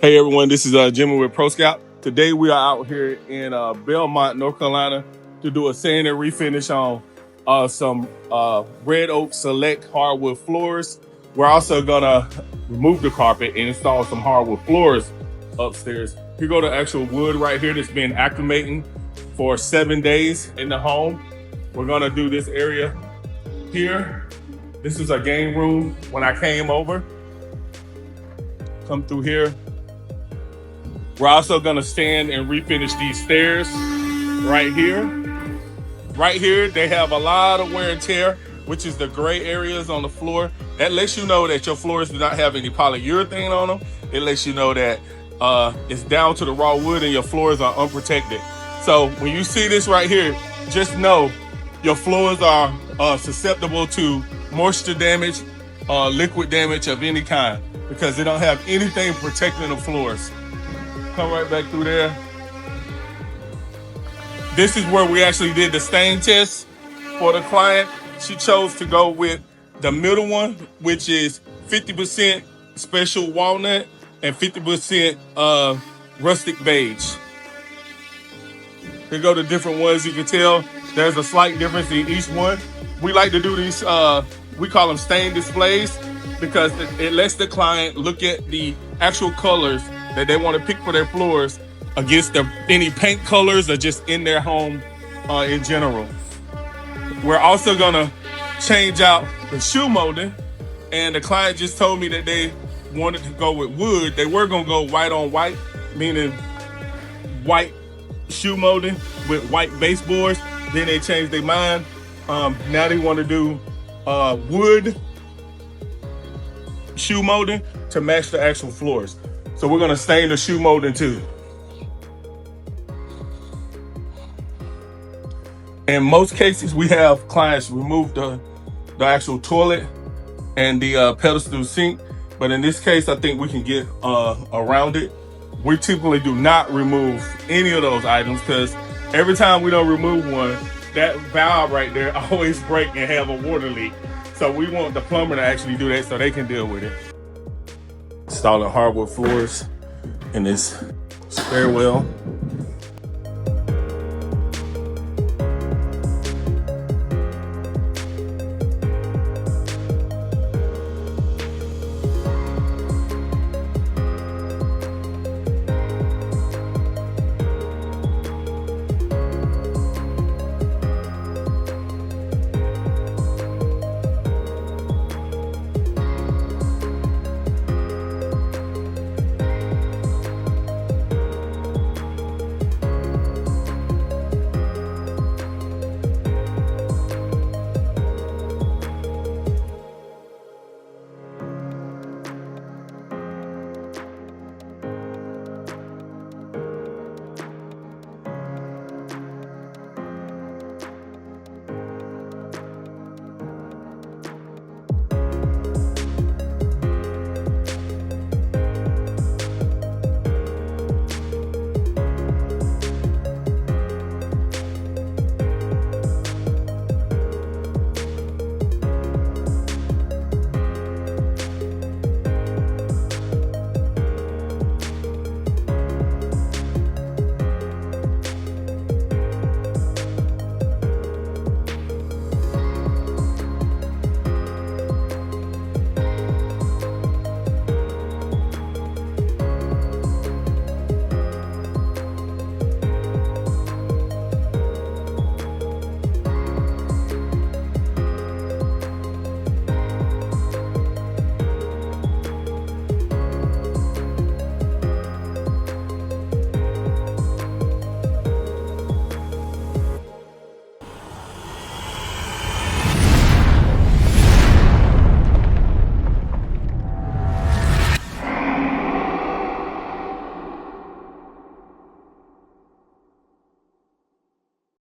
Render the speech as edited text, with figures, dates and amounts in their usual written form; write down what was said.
Hey everyone, this is Jimmy with ProScout. Today we are out here in Belmont, North Carolina to do a sand and refinish on some red oak select hardwood floors. We're also gonna remove the carpet and install some hardwood floors upstairs. Here go the actual wood right here that's been acclimating for 7 days in the home. We're gonna do this area here. This is a game room when I came over. Come through here. We're also gonna stand and refinish these stairs right here. Right here, they have a lot of wear and tear, which is the gray areas on the floor. That lets you know that your floors do not have any polyurethane on them. It lets you know that it's down to the raw wood and your floors are unprotected. So when you see this right here, just know your floors are susceptible to moisture damage, liquid damage of any kind, because they don't have anything protecting the floors. Come right back through there. This is where we actually did the stain test for the client. She chose to go with the middle one, which is 50% special walnut and 50% rustic beige. Here go the different ones. You can tell there's a slight difference in each one. We like to do these, we call them stain displays, because it lets the client look at the actual colors that they want to pick for their floors against any paint colors or just in their home in general. We're also gonna change out the shoe molding, and the client just told me that they wanted to go with wood. They were gonna go white on white, meaning white shoe molding with white baseboards. Then they changed their mind. Now they want to do wood shoe molding to match the actual floors. So we're gonna stain the shoe molding too. In most cases, we have clients remove the actual toilet and the pedestal sink, but in this case, I think we can get around it. We typically do not remove any of those items, because every time we don't remove one, that valve right there always break and have a water leak. So we want the plumber to actually do that so they can deal with it. Installing hardwood floors in this stairwell.